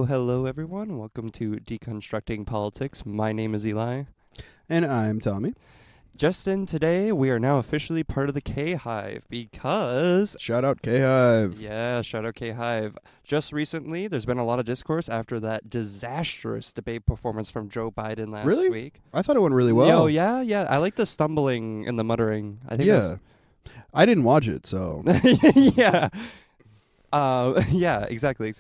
Hello, everyone. Welcome to Deconstructing Politics. My name is Eli. And I'm Tommy. Just in today, we are now officially part of the K-Hive because... Shout out K-Hive. Yeah, shout out K-Hive. Just recently, there's been a lot of discourse after that disastrous debate performance from Joe Biden last week. I thought it went really well. Oh, yeah. I like the stumbling and the muttering. I think yeah. I didn't watch it, so... yeah. Yeah, exactly.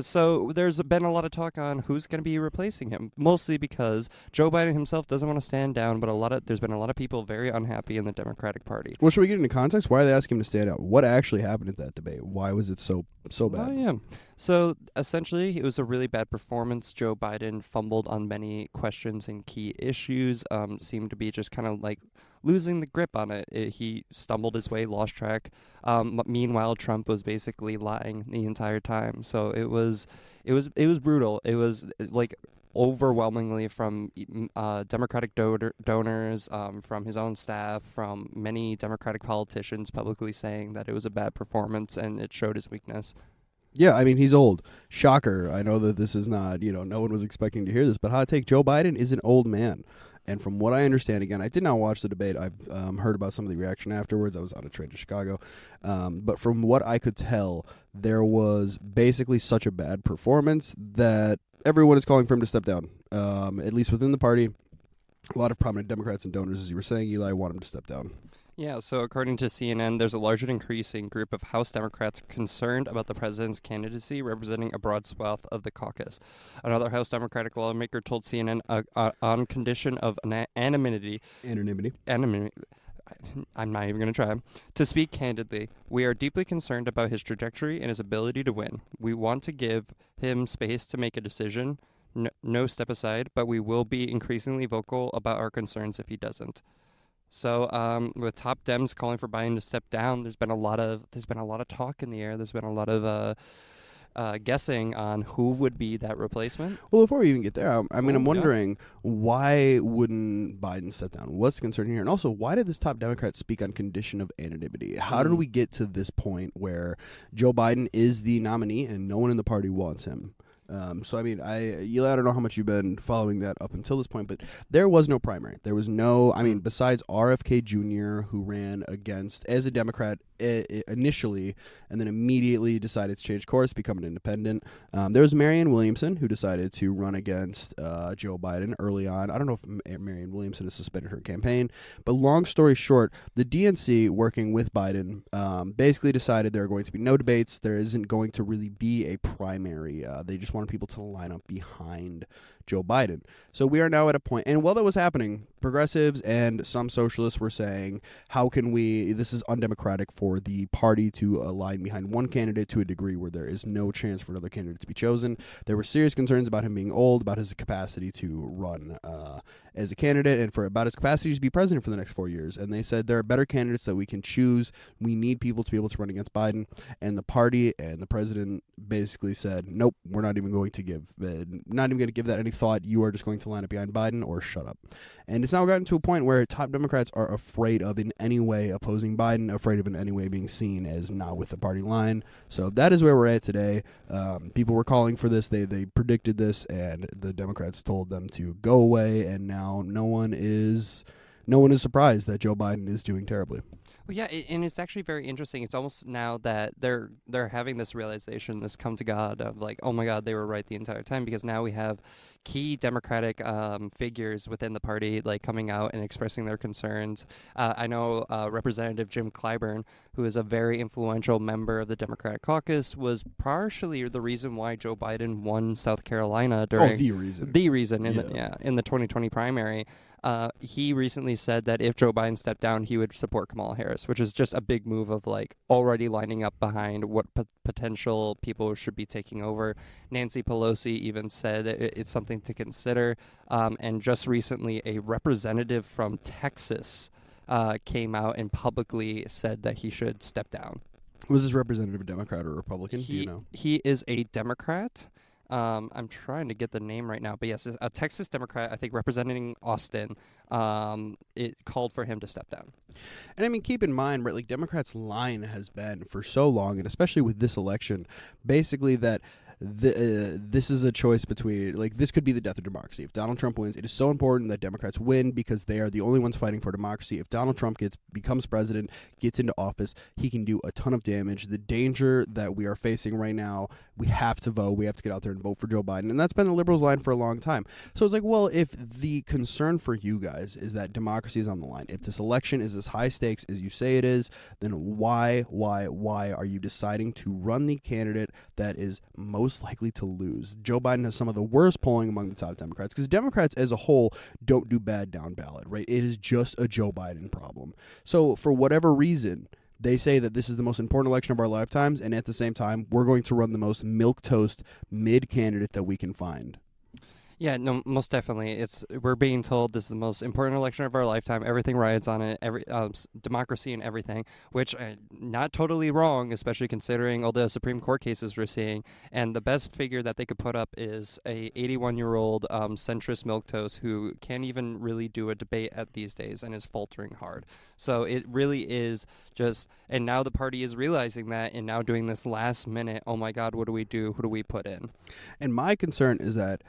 So there's been a lot of talk on who's going to be replacing him, mostly because Joe Biden himself doesn't want to stand down, but there's been a lot of people very unhappy in the Democratic Party. Well, should we get into context? Why are they asking him to stand out? What actually happened at that debate? Why was it so bad? Oh, yeah. So essentially, it was a really bad performance. Joe Biden fumbled on many questions and key issues, seemed to be just kind of like losing the grip on it. He stumbled his way, lost track. Meanwhile, Trump was basically lying the entire time. So it was brutal. It was like overwhelmingly from Democratic donors, from his own staff, from many Democratic politicians publicly saying that it was a bad performance and it showed his weakness. Yeah, I mean, he's old. Shocker. I know that this is not, no one was expecting to hear this, but hot take, Joe Biden is an old man. And from what I understand, again, I did not watch the debate. I've heard about some of the reaction afterwards. I was on a train to Chicago. But from what I could tell, there was basically such a bad performance that everyone is calling for him to step down, at least within the party. A lot of prominent Democrats and donors, as you were saying, Eli, want him to step down. Yeah, so according to CNN, there's a large and increasing group of House Democrats concerned about the president's candidacy, representing a broad swath of the caucus. Another House Democratic lawmaker told CNN on condition of anonymity. I'm not even going to try. To speak candidly, we are deeply concerned about his trajectory and his ability to win. We want to give him space to make a decision, no step aside, but we will be increasingly vocal about our concerns if he doesn't. So, with top Dems calling for Biden to step down, there's been a lot of talk in the air. There's been a lot of guessing on who would be that replacement. Well, before we even get there, I'm wondering why wouldn't Biden step down? What's the concern here? And also, why did this top Democrat speak on condition of anonymity? How did we get to this point where Joe Biden is the nominee and no one in the party wants him? So, I mean, Eli, I don't know how much you've been following that up until this point, but there was no primary. There was no, besides RFK Jr., who ran against, as a Democrat initially, and then immediately decided to change course, become an independent. There was Marianne Williamson, who decided to run against Joe Biden early on. I don't know if Marianne Williamson has suspended her campaign, but long story short, the DNC, working with Biden, basically decided there are going to be no debates. There isn't going to really be a primary. They just wanted people to line up behind Joe Biden. So we are now at a point, and while that was happening, progressives and some socialists were saying, this is undemocratic for the party to align behind one candidate to a degree where there is no chance for another candidate to be chosen. There were serious concerns about him being old, about his capacity to run as a candidate, and about his capacity to be president for the next 4 years. And they said there are better candidates that we can choose. We need people to be able to run against Biden. And the party and the president basically said, nope, we're not even going to give that any thought. You are just going to line up behind Biden or shut up. And it's now gotten to a point where top Democrats are afraid of in any way opposing Biden, afraid of in any way being seen as not with the party line. So that is where we're at today. People were calling for this. They predicted this, and the Democrats told them to go away, and now no one is surprised that Joe Biden is doing terribly. Well, yeah, and it's actually very interesting. It's almost now that they're having this realization, this come to God of like, oh my God, they were right the entire time, because now we have key Democratic figures within the party like coming out and expressing their concerns. I know Representative Jim Clyburn, who is a very influential member of the Democratic caucus, was partially the reason why Joe Biden won South Carolina during the reason in the 2020 primary. He recently said that if Joe Biden stepped down, he would support Kamala Harris, which is just a big move of like already lining up behind what potential people should be taking over. Nancy Pelosi even said it's something to consider. And just recently, a representative from Texas came out and publicly said that he should step down. Was this representative a Democrat or Republican? Do you He know? he is a Democrat. I'm trying to get the name right now, but yes, a Texas Democrat, I think, representing Austin. It called for him to step down. And I mean, keep in mind, right, like Democrats' line has been for so long, and especially with this election, basically that this is a choice between, like, this could be the death of democracy. If Donald Trump wins, it is so important that Democrats win because they are the only ones fighting for democracy. If Donald Trump becomes president, gets into office, he can do a ton of damage. The danger that we are facing right now, we have to vote. We have to get out there and vote for Joe Biden. And that's been the liberals' line for a long time. So it's like, well, if the concern for you guys is that democracy is on the line, if this election is as high stakes as you say it is, then why are you deciding to run the candidate that is most likely to lose? Joe Biden has some of the worst polling among the top Democrats because Democrats as a whole don't do bad down ballot, right? It is just a Joe Biden problem. So for whatever reason, they say that this is the most important election of our lifetimes, and at the same time, we're going to run the most milquetoast mid candidate that we can find. Yeah, no, most definitely. We're being told this is the most important election of our lifetime. Everything rides on it. Democracy and everything, which not totally wrong, especially considering all the Supreme Court cases we're seeing. And the best figure that they could put up is a 81-year-old centrist milquetoast who can't even really do a debate at these days and is faltering hard. So it really is just, and now the party is realizing that, and now doing this last minute. Oh my God, what do we do? Who do we put in? And my concern is that,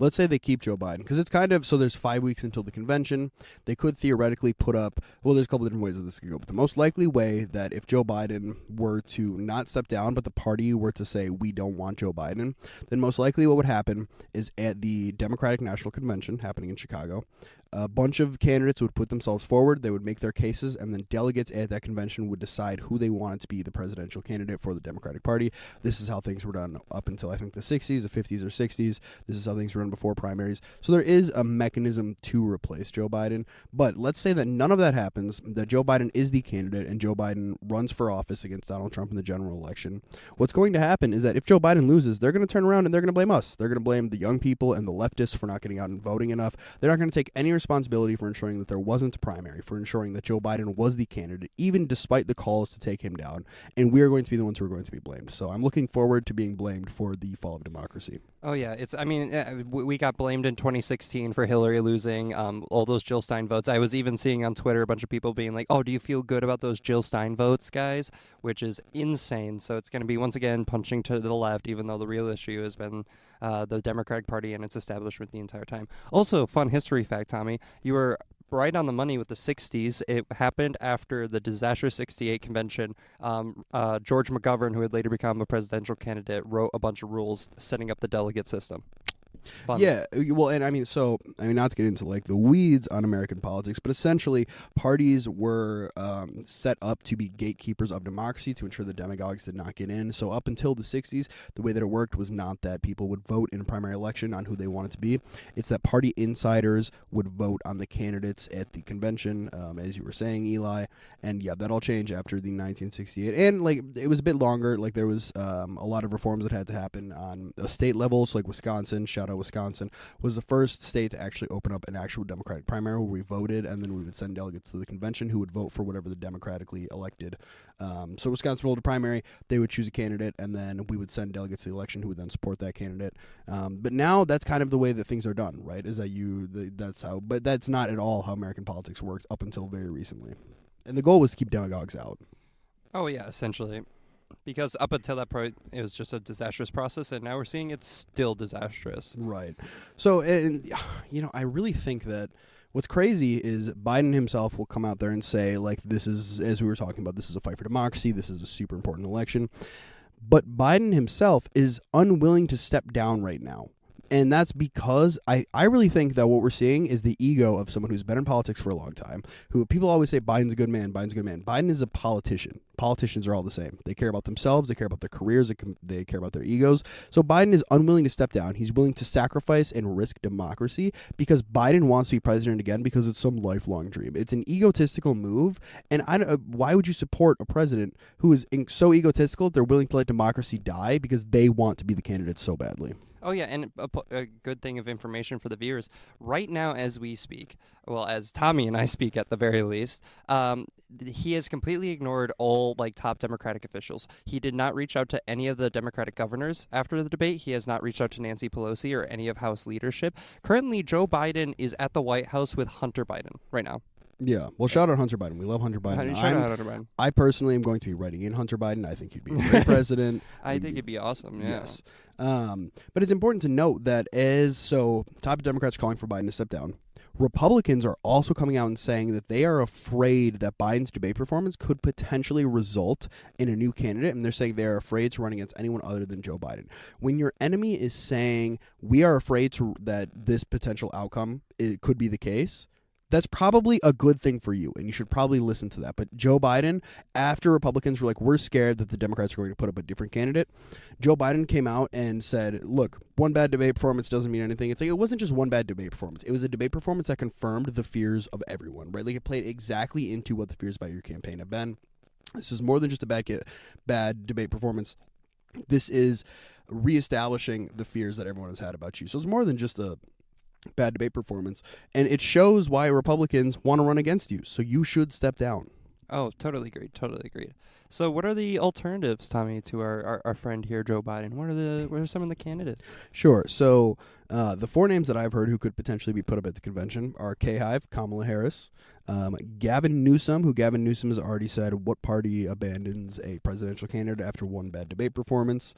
let's say they keep Joe Biden, because it's kind of, so there's 5 weeks until the convention. They could theoretically put up, well, there's a couple different ways that this could go, but the most likely way that if Joe Biden were to not step down, but the party were to say, we don't want Joe Biden, then most likely what would happen is at the Democratic National Convention happening in Chicago, a bunch of candidates would put themselves forward, they would make their cases, and then delegates at that convention would decide who they wanted to be the presidential candidate for the Democratic Party. This is how things were done up until, I think, the 60s, the 50s or 60s. This is how things were done before primaries. So there is a mechanism to replace Joe Biden. But let's say that none of that happens, that Joe Biden is the candidate and Joe Biden runs for office against Donald Trump in the general election. What's going to happen is that if Joe Biden loses, they're going to turn around and they're going to blame us. They're going to blame the young people and the leftists for not getting out and voting enough. They're not going to take any responsibility for ensuring that there wasn't a primary, for ensuring that Joe Biden was the candidate, even despite the calls to take him down. And we are going to be the ones who are going to be blamed. So I'm looking forward to being blamed for the fall of democracy. Oh yeah, we got blamed in 2016 for Hillary losing all those Jill Stein votes. I was even seeing on Twitter a bunch of people being like, "Oh, do you feel good about those Jill Stein votes, guys?" Which is insane. So it's going to be once again punching to the left, even though the real issue has been the Democratic Party and its establishment the entire time. Also, fun history fact, Tommy, you were right on the money with the 60s. It happened after the disastrous 68 convention. George McGovern, who would later become a presidential candidate, wrote a bunch of rules setting up the delegate system. Fun. Yeah, well, and I mean, not to get into like the weeds on American politics, but essentially parties were set up to be gatekeepers of democracy to ensure the demagogues did not get in. So up until the 60s, the way that it worked was not that people would vote in a primary election on who they wanted to be. It's that party insiders would vote on the candidates at the convention, as you were saying, Eli. And yeah, that all changed after the 1968. And like it was a bit longer. Like there was a lot of reforms that had to happen on a state level. So like Wisconsin, shout out Wisconsin, was the first state to actually open up an actual Democratic primary where we voted, and then we would send delegates to the convention who would vote for whatever the democratically elected. So Wisconsin rolled a primary, they would choose a candidate, and then we would send delegates to the election who would then support that candidate. But now that's kind of the way that things are done, right? Is that that's how, but that's not at all how American politics worked up until very recently. And the goal was to keep demagogues out. Oh yeah, essentially. Because up until that point, it was just a disastrous process, and now we're seeing it's still disastrous. Right. So, and, I really think that what's crazy is Biden himself will come out there and say, like, this is, as we were talking about, this is a fight for democracy, this is a super important election. But Biden himself is unwilling to step down right now. And that's because I really think that what we're seeing is the ego of someone who's been in politics for a long time, who people always say Biden's a good man, Biden's a good man. Biden is a politician. Politicians are all the same. They care about themselves, they care about their careers, they care about their egos. So Biden is unwilling to step down. He's willing to sacrifice and risk democracy because Biden wants to be president again because it's some lifelong dream. It's an egotistical move, and why would you support a president who is so egotistical that they're willing to let democracy die because they want to be the candidate so badly? Oh yeah, and a good thing of information for the viewers. Right now, as we speak, well, as Tommy and I speak at the very least, he has completely ignored all like top Democratic officials. He did not reach out to any of the Democratic governors after the debate. He has not reached out to Nancy Pelosi or any of House leadership. Currently, Joe Biden is at the White House with Hunter Biden right now. Yeah, well, shout out Hunter Biden. We love Hunter Biden. Shout out Hunter Biden. I personally am going to be writing in Hunter Biden. I think he'd be a great president. I think it'd be awesome. Yeah. Yes. But it's important to note that top Democrats are calling for Biden to step down. Republicans are also coming out and saying that they are afraid that Biden's debate performance could potentially result in a new candidate, and they're saying they're afraid to run against anyone other than Joe Biden. When your enemy is saying we are afraid that this potential outcome could be the case, that's probably a good thing for you, and you should probably listen to that. But Joe Biden, after Republicans were like, we're scared that the Democrats are going to put up a different candidate, Joe Biden came out and said, look, one bad debate performance doesn't mean anything. It's like, it wasn't just one bad debate performance. It was a debate performance that confirmed the fears of everyone, right? Like, it played exactly into what the fears about your campaign have been. This is more than just a bad debate performance. This is reestablishing the fears that everyone has had about you. So it's more than just a bad debate performance, and it shows why Republicans want to run against you, so you should step down. Oh, totally agreed. So what are the alternatives, Tommy, to our friend here, Joe Biden? What are some of the candidates? Sure. So the four names that I've heard who could potentially be put up at the convention are K-Hive, Kamala Harris, Gavin Newsom, who Gavin Newsom has already said what party abandons a presidential candidate after one bad debate performance,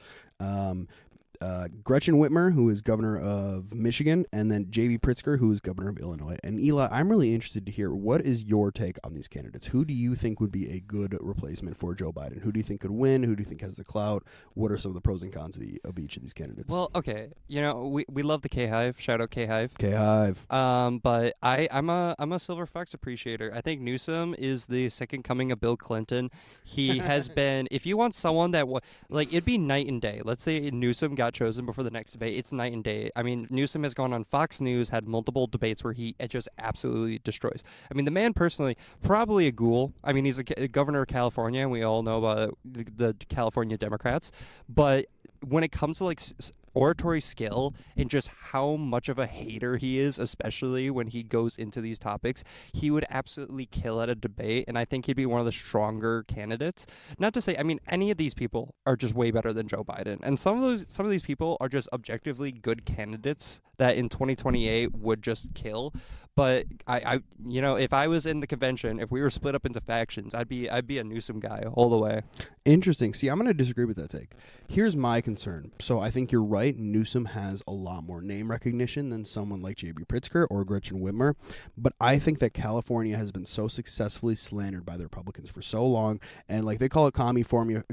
Gretchen Whitmer, who is governor of Michigan, and then J.B. Pritzker, who is governor of Illinois. And Eli, I'm really interested to hear, what is your take on these candidates? Who do you think would be a good replacement for Joe Biden? Who do you think could win? Who do you think has the clout? What are some of the pros and cons of each of these candidates? Well, okay, we love the K-Hive. Shout out K-Hive. K-Hive. But I'm a Silver Fox appreciator. I think Newsom is the second coming of Bill Clinton. He has been. If you want someone that it'd be night and day. Let's say Newsom got chosen before the next debate. It's night and day. I mean, Newsom has gone on Fox News, had multiple debates where he just absolutely destroys. I mean, the man personally, probably a ghoul. I mean, he's a governor of California, and we all know about the California Democrats. But when it comes to oratory skill and just how much of a hater he is, especially when he goes into these topics, he would absolutely kill at a debate, and I think he'd be one of the stronger candidates. Not to say, I mean, any of these people are just way better than Joe Biden, and some of these people are just objectively good candidates that in 2028 would just kill. But I if I was in the convention, if we were split up into factions, I'd be a Newsom guy all the way. Interesting. See, I'm going to disagree with that take. Here's my concern. So I think you're right. Newsom has a lot more name recognition than someone like J.B. Pritzker or Gretchen Whitmer. But I think that California has been so successfully slandered by the Republicans for so long, and they call it California,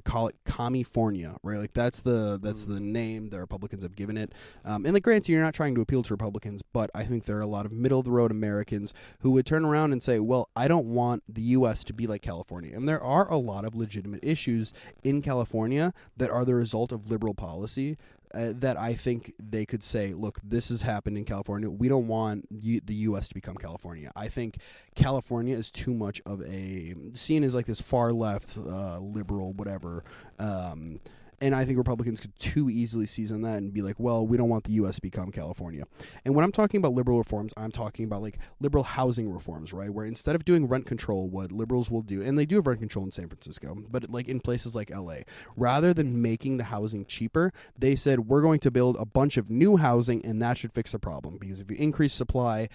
right? Like that's the name the Republicans have given it. And granted, you're not trying to appeal to Republicans, but I think there are a lot of middle of the road Americans who would turn around and say, well, I don't want the U.S. to be like California. And there are a lot of legitimate issues in California that are the result of liberal policy that I think they could say, look, this has happened in California. We don't want the U.S. to become California. I think California is too much of seen as this far left, liberal, whatever. And I think Republicans could too easily seize on that and be like, well, we don't want the U.S. to become California. And when I'm talking about liberal reforms, I'm talking about liberal housing reforms, right? Where instead of doing rent control, what liberals will do, and they do have rent control in San Francisco, but in places like L.A., rather than making the housing cheaper, they said, we're going to build a bunch of new housing, and that should fix the problem. Because if you increase supply,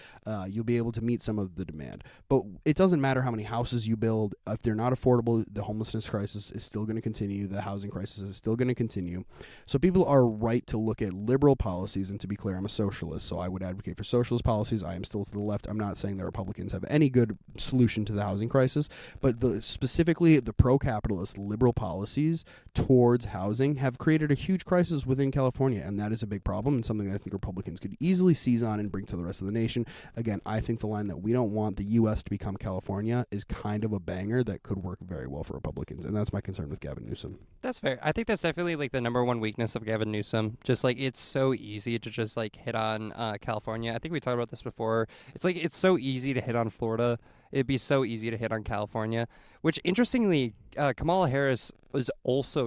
you'll be able to meet some of the demand. But it doesn't matter how many houses you build. If they're not affordable, the homelessness crisis is still going to continue. The housing crisis is still going to continue. So people are right to look at liberal policies, and to be clear, I'm a socialist, so I would advocate for socialist policies. I am still to the left. I'm not saying that Republicans have any good solution to the housing crisis, but specifically the pro-capitalist liberal policies towards housing have created a huge crisis within California, and that is a big problem and something that I think Republicans could easily seize on and bring to the rest of the nation. Again, I think the line that we don't want the U.S. to become California is kind of a banger that could work very well for Republicans, and that's my concern with Gavin Newsom. That's fair. I think that's definitely the number one weakness of Gavin Newsom. Just it's so easy to just hit on California. I think we talked about this before. It's so easy to hit on Florida. It'd be so easy to hit on California, which interestingly, Kamala Harris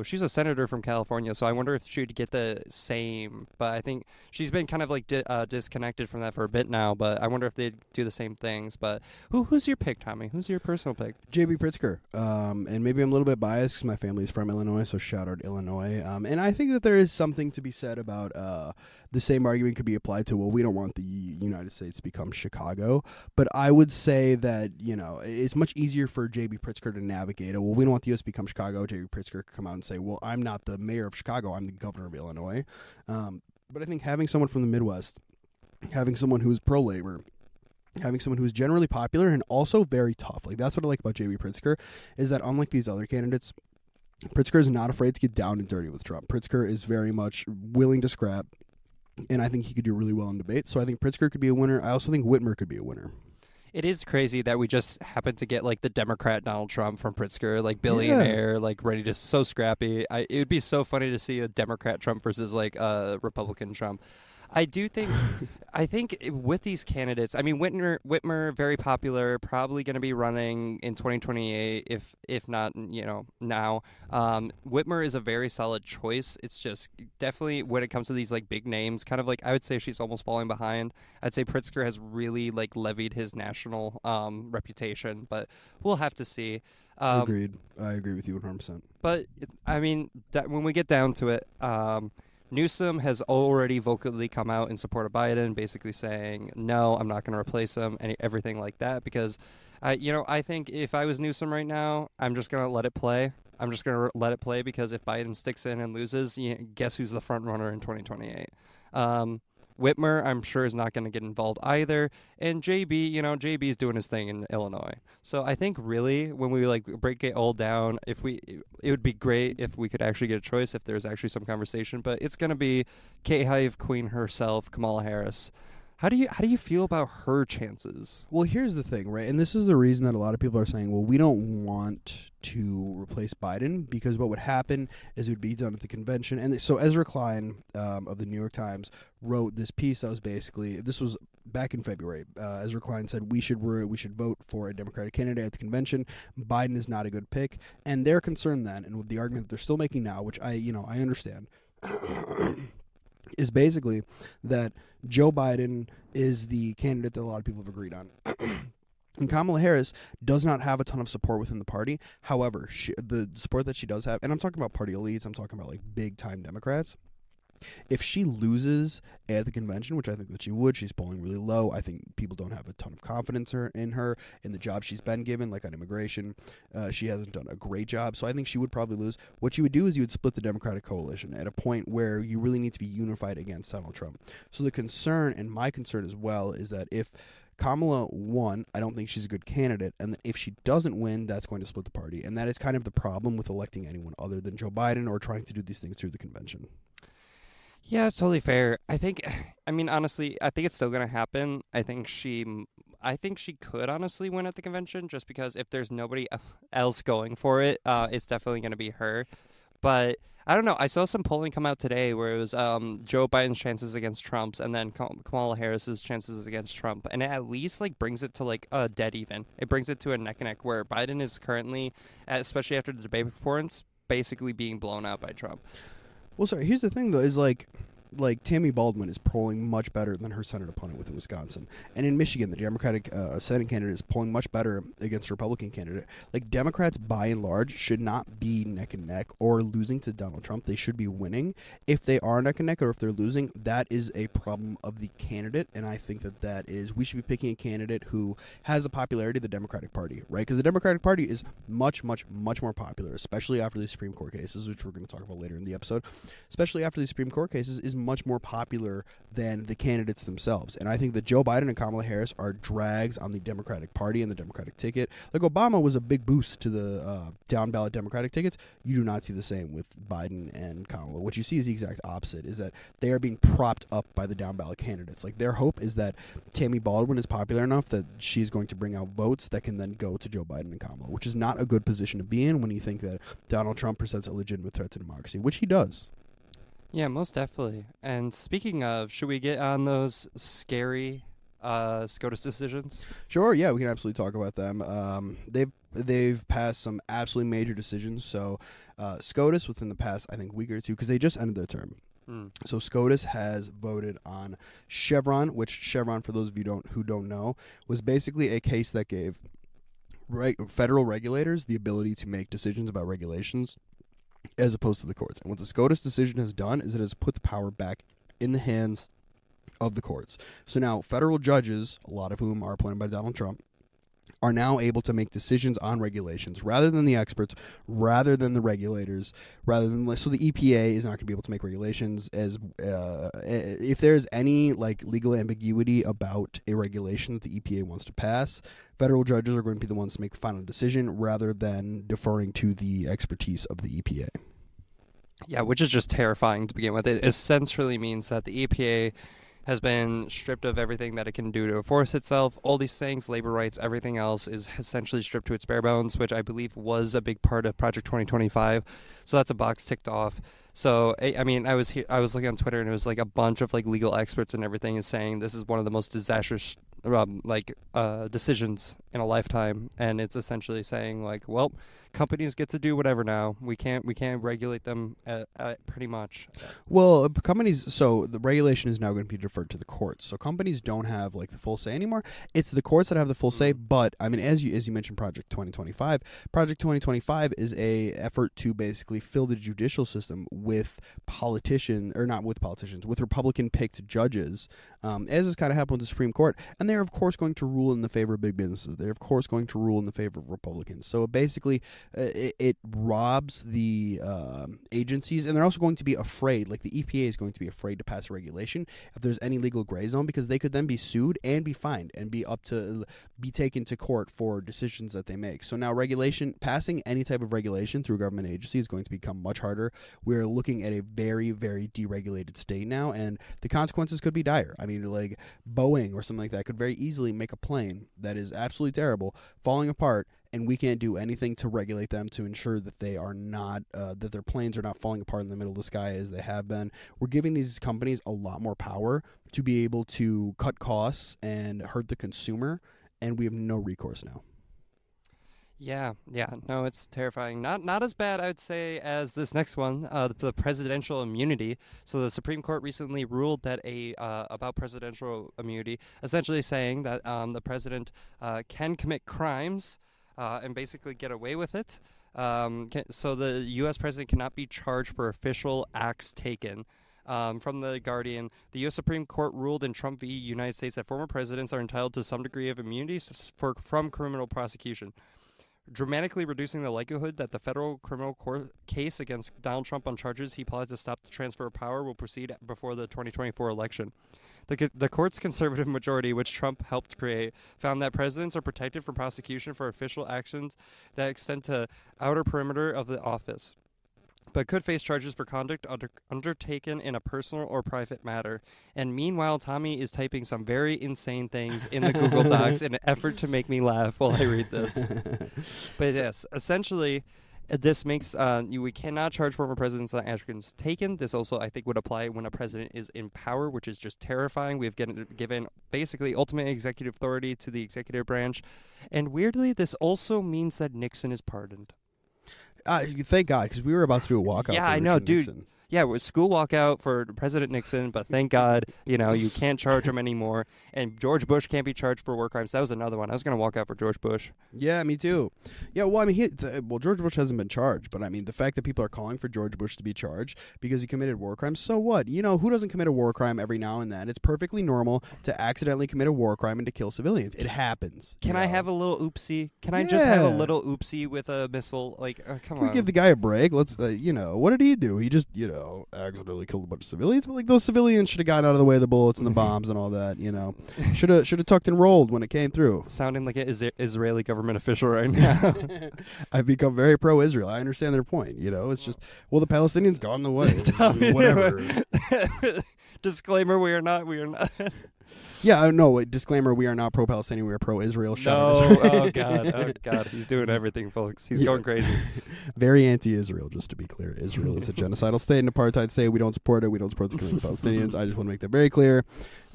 she's a senator from California, so I wonder if she'd get the same. But I think she's been kind of like disconnected from that for a bit now. But I wonder if they'd do the same things. But who's your pick, Tommy? Who's your personal pick? J.B. Pritzker. And maybe I'm a little bit biased because my family's from Illinois, so shout out Illinois. And I think that there is something to be said about the same argument could be applied to, well, we don't want the United States to become Chicago. But I would say that, it's much easier for J.B. Pritzker to navigate it. Well, we don't want the U.S. to become Chicago. J.B. Pritzker could come out and say, well, I'm not the mayor of Chicago. I'm the governor of Illinois. But I think having someone from the Midwest, having someone who's pro-labor, having someone who's generally popular and also very tough. Like, that's what I like about J.B. Pritzker, is that unlike these other candidates, Pritzker is not afraid to get down and dirty with Trump. Pritzker is very much willing to scrap, and I think he could do really well in debate. So I think Pritzker could be a winner. I also think Whitmer could be a winner. It is crazy that we just happen to get like the Democrat Donald Trump from Pritzker, like billionaire, like ready to so scrappy. It would be so funny to see a Democrat Trump versus like a Republican Trump. I think with these candidates, I mean, Whitmer, very popular, probably going to be running in 2028, if not, now. Whitmer is a very solid choice. It's just definitely when it comes to these like big names, kind of like I would say she's almost falling behind. I'd say Pritzker has really like levied his national reputation, but we'll have to see. Agreed. I agree with you 100%. But I mean, when we get down to it, Newsom has already vocally come out in support of Biden, basically saying, no, I'm not going to replace him, and everything like that, because, I think if I was Newsom right now, I'm just going to let it play. I'm just going to let it play because if Biden sticks in and loses, guess who's the front runner in 2028? Whitmer, I'm sure, is not going to get involved either. And JB, JB is doing his thing in Illinois. So I think really when we like break it all down, it would be great if we could actually get a choice, if there's actually some conversation. But it's going to be K-Hive Queen herself, Kamala Harris. How do you feel about her chances? Well, here's the thing, right? And this is the reason that a lot of people are saying, well, we don't want to replace Biden because what would happen is it would be done at the convention. And so Ezra Klein of the New York Times wrote this piece that was basically, this was back in February. Ezra Klein said we should vote for a Democratic candidate at the convention. Biden is not a good pick. And they're concerned then, and with the argument that they're still making now, which I understand, is basically that Joe Biden is the candidate that a lot of people have agreed on. And Kamala Harris does not have a ton of support within the party. However, the support that she does have, and I'm talking about party elites, I'm talking about like big-time Democrats, if she loses at the convention, which I think that she would, she's polling really low. I think people don't have a ton of confidence in her, in the job she's been given, like on immigration. She hasn't done a great job, so I think she would probably lose. What you would do is you would split the Democratic coalition at a point where you really need to be unified against Donald Trump. So the concern, and my concern as well, is that if Kamala won, I don't think she's a good candidate, and that if she doesn't win, that's going to split the party. And that is kind of the problem with electing anyone other than Joe Biden or trying to do these things through the convention. Yeah, it's totally fair. Honestly, I think it's still going to happen. I think she could honestly win at the convention just because if there's nobody else going for it, it's definitely going to be her. But I don't know. I saw some polling come out today where it was Joe Biden's chances against Trump's and then Kamala Harris's chances against Trump. And it at least like brings it to like a dead even. It brings it to a neck and neck where Biden is currently, especially after the debate performance, basically being blown out by Trump. Well, sorry, here's the thing, though, is like Tammy Baldwin is polling much better than her Senate opponent within Wisconsin. And in Michigan, the Democratic Senate candidate is polling much better against the Republican candidate. Like, Democrats, by and large, should not be neck and neck or losing to Donald Trump. They should be winning. If they are neck and neck or if they're losing, that is a problem of the candidate. And I think that is, we should be picking a candidate who has the popularity of the Democratic Party, right? Because the Democratic Party is much, much, much more popular, especially after the Supreme Court cases, which we're going to talk about later in the episode. Especially after the Supreme Court cases, is much more popular than the candidates themselves. And I think that Joe Biden and Kamala Harris are drags on the Democratic Party and the Democratic ticket. Like, Obama was a big boost to the down-ballot Democratic tickets. You do not see the same with Biden and Kamala. What you see is the exact opposite, is that they are being propped up by the down-ballot candidates. Like, their hope is that Tammy Baldwin is popular enough that she's going to bring out votes that can then go to Joe Biden and Kamala, which is not a good position to be in when you think that Donald Trump presents a legitimate threat to democracy, which he does. Yeah, most definitely. And speaking of, should we get on those scary SCOTUS decisions? Sure, yeah, we can absolutely talk about them. They've they've passed some absolutely major decisions. So SCOTUS within the past, I think, week or two, because they just ended their term. So SCOTUS has voted on Chevron, which Chevron, for those of you who don't know, was basically a case that gave federal regulators the ability to make decisions about regulations as opposed to the courts. And what the SCOTUS decision has done is it has put the power back in the hands of the courts. So now federal judges, a lot of whom are appointed by Donald Trump, are now able to make decisions on regulations rather than the experts, rather than the regulators, so the EPA is not going to be able to make regulations as if there's any like legal ambiguity about a regulation that the EPA wants to pass. Federal judges are going to be the ones to make the final decision rather than deferring to the expertise of the EPA. Yeah, which is just terrifying to begin with. It essentially means that the EPA has been stripped of everything that it can do to enforce itself. All these things, labor rights, everything else is essentially stripped to its bare bones, which I believe was a big part of Project 2025. So that's a box ticked off. So, I mean, I was looking on Twitter, and it was like a bunch of like legal experts and everything is saying this is one of the most disastrous decisions in a lifetime. And it's essentially saying like, well, companies get to do whatever now. We can't regulate them pretty much. Well, companies, so the regulation is now going to be deferred to the courts. So companies don't have like the full say anymore. It's the courts that have the full say. But I mean, as you mentioned, Project 2025. Project 2025 is a effort to basically fill the judicial system with with Republican picked judges, as has kind of happened with the Supreme Court. And they're of course going to rule in the favor of big businesses. They're of course going to rule in the favor of Republicans. So basically, it robs the agencies, and they're also going to be afraid, like the EPA is going to be afraid to pass a regulation if there's any legal gray zone, because they could then be sued and be fined and be taken to court for decisions that they make. So now passing any type of regulation through a government agency is going to become much harder. We're looking at a very, very deregulated state now, and the consequences could be dire. I mean, like Boeing or something like that could very easily make a plane that is absolutely terrible, falling apart, and we can't do anything to regulate them to ensure that they are not that their planes are not falling apart in the middle of the sky as they have been. We're giving these companies a lot more power to be able to cut costs and hurt the consumer, and we have no recourse now. Yeah, no, it's terrifying. Not as bad, I would say, as this next one, the presidential immunity. So the Supreme Court recently ruled that about presidential immunity, essentially saying that the president can commit crimes and basically get away with it. So the U.S. president cannot be charged for official acts taken. From The Guardian, the U.S. Supreme Court ruled in Trump v. United States that former presidents are entitled to some degree of immunity from criminal prosecution, dramatically reducing the likelihood that the federal criminal court case against Donald Trump on charges he plotted to stop the transfer of power will proceed before the 2024 election. The court's conservative majority, which Trump helped create, found that presidents are protected from prosecution for official actions that extend to outer perimeter of the office, but could face charges for conduct undertaken in a personal or private matter. And meanwhile, Tommy is typing some very insane things in the Google Docs in an effort to make me laugh while I read this. But yes, essentially, this makes we cannot charge former presidents on actions taken. This also, I think, would apply when a president is in power, which is just terrifying. We have given basically ultimate executive authority to the executive branch. And weirdly, this also means that Nixon is pardoned. Thank God, because we were about to do a walkout. Yeah, for I know, Richard dude. Nixon. Yeah, it was school walkout for President Nixon, but thank God, you can't charge him anymore. And George Bush can't be charged for war crimes. That was another one. I was going to walk out for George Bush. Yeah, me too. Yeah, well, I mean, George Bush hasn't been charged, but I mean, the fact that people are calling for George Bush to be charged because he committed war crimes, so what? Who doesn't commit a war crime every now and then? It's perfectly normal to accidentally commit a war crime and to kill civilians. It happens. Can I have a little oopsie? Can I just have a little oopsie with a missile? Like, come on. Can we give the guy a break? Let's, what did he do? He just, accidentally killed a bunch of civilians, but like those civilians should have gotten out of the way of the bullets and the bombs and all that. Should have tucked and rolled when it came through. Sounding like an Israeli government official right now. I've become very pro-Israel. I understand their point. It's just, well, the Palestinians got in the way. Whatever. Disclaimer: We are not. Yeah, no, disclaimer, we are not pro-Palestinian, we are pro-Israel. No, oh God, he's doing everything, folks. He's going crazy. Very anti-Israel, just to be clear. Israel is a genocidal state, an apartheid state. We don't support it. We don't support the killing of Palestinians. I just want to make that very clear.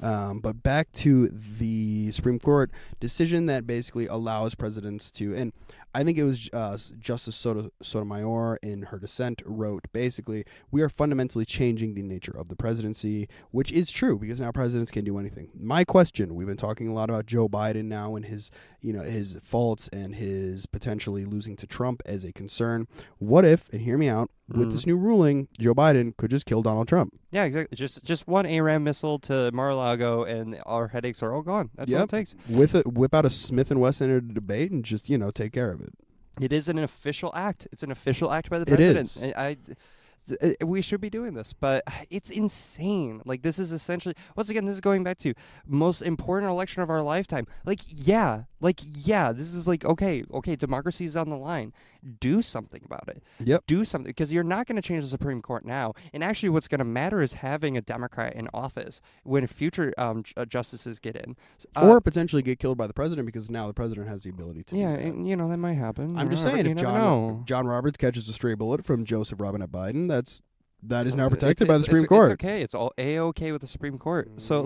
But back to the Supreme Court decision that basically allows presidents to, and I think it was Justice Sotomayor in her dissent wrote, basically, we are fundamentally changing the nature of the presidency, which is true because now presidents can do anything. My question, we've been talking a lot about Joe Biden now and his faults and his potentially losing to Trump as a concern. What if, and hear me out, with this new ruling, Joe Biden could just kill Donald Trump? Yeah, exactly. Just one ARAM missile to Mar-a-Lago, and our headaches are all gone. That's all it takes. Whip out a Smith and Wesson in a debate and just take care of it. It is an official act. It's an official act by the president. It is. We should be doing this, but it's insane. Like, this is essentially, once again, this is going back to most important election of our lifetime. Yeah, this is okay, democracy is on the line. Do something about it. Yep. Do something, because you're not going to change the Supreme Court now. And actually, what's going to matter is having a Democrat in office when future justices get in. Or potentially get killed by the president, because now the president has the ability to do that. And, that might happen. I'm just saying, if John Roberts catches a stray bullet from Joseph Robinette Biden, that is now protected by the Supreme Court. It's okay. It's all A-okay with the Supreme Court. So,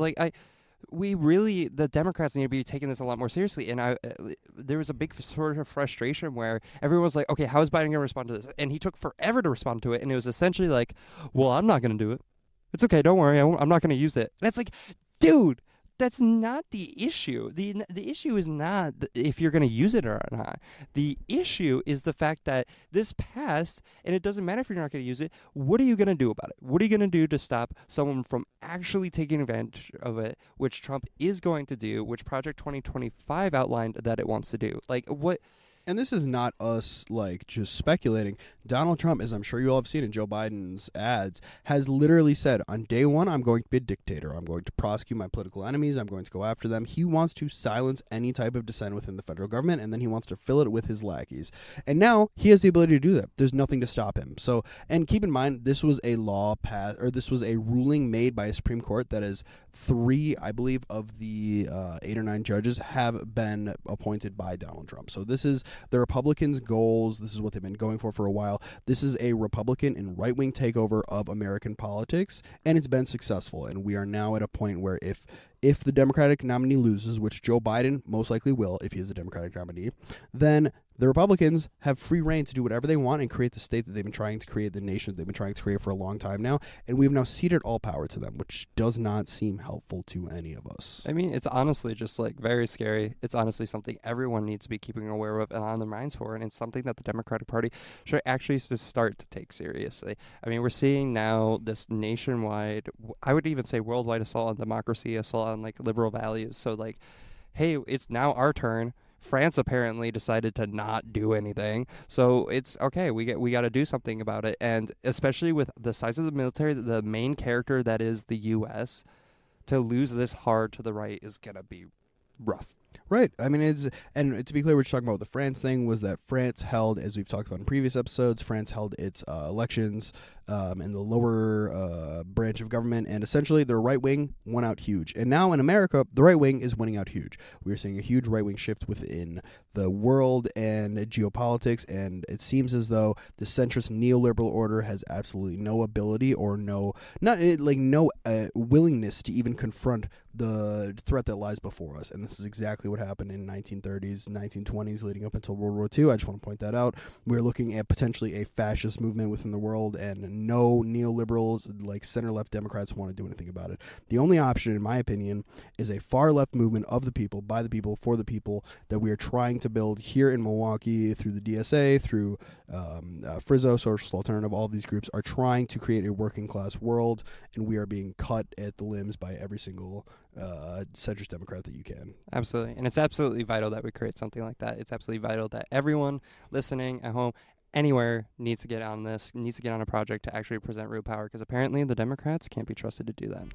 the Democrats need to be taking this a lot more seriously. And there was a big sort of frustration where everyone was like, okay, how is Biden going to respond to this? And he took forever to respond to it. And it was essentially like, well, I'm not going to do it. It's okay. Don't worry. I'm not going to use it. And it's like, dude, that's not the issue. The issue is not if you're going to use it or not. The issue is the fact that this passed, and it doesn't matter if you're not going to use it. What are you going to do about it? What are you going to do to stop someone from actually taking advantage of it, which Trump is going to do, which Project 2025 outlined that it wants to do? What... And this is not us, just speculating. Donald Trump, as I'm sure you all have seen in Joe Biden's ads, has literally said, on day one, I'm going to be a dictator. I'm going to prosecute my political enemies. I'm going to go after them. He wants to silence any type of dissent within the federal government, and then he wants to fill it with his lackeys. And now he has the ability to do that. There's nothing to stop him. So, and keep in mind, this was a this was a ruling made by a Supreme Court that is 3, I believe, of the 8 or 9 judges have been appointed by Donald Trump. So this is the Republicans' goals. This is what they've been going for a while. This is a Republican and right-wing takeover of American politics, and it's been successful. And we are now at a point where if the Democratic nominee loses, which Joe Biden most likely will if he is a Democratic nominee, then the Republicans have free reign to do whatever they want and create the state that they've been trying to create, the nation that they've been trying to create for a long time now. And we've now ceded all power to them, which does not seem helpful to any of us. I mean, it's honestly just very scary. It's honestly something everyone needs to be keeping aware of and on their minds for. And it's something that the Democratic Party should actually start to take seriously. I mean, we're seeing now this nationwide, I would even say worldwide assault on democracy, assault on liberal values. So hey, it's now our turn. France apparently decided to not do anything, so it's okay. We got to do something about it, and especially with the size of the military, the main character that is the U.S., to lose this hard to the right is gonna be rough. Right. I mean, and to be clear, we're talking about the France thing was that France held, as we've talked about in previous episodes, France held its elections in the lower branch of government, and essentially their right wing won out huge. And now in America, the right wing is winning out huge. We're seeing a huge right wing shift within the world and geopolitics, and it seems as though the centrist neoliberal order has absolutely no ability or no willingness to even confront the threat that lies before us. And this is exactly what happened in 1930s, 1920s, leading up until World War II. I just want to point that out. We're looking at potentially a fascist movement within the world, and no neoliberals, center-left Democrats, want to do anything about it. The only option, in my opinion, is a far-left movement of the people, by the people, for the people, that we are trying to build here in Milwaukee through the DSA, through Frizzo, Socialist Alternative. All of these groups are trying to create a working-class world, and we are being cut at the limbs by every single centrist Democrat that you can. Absolutely. And it's absolutely vital that we create something like that. It's absolutely vital that everyone listening at home, anywhere, needs to get on this, needs to get on a project to actually present real power, because apparently the Democrats can't be trusted to do that.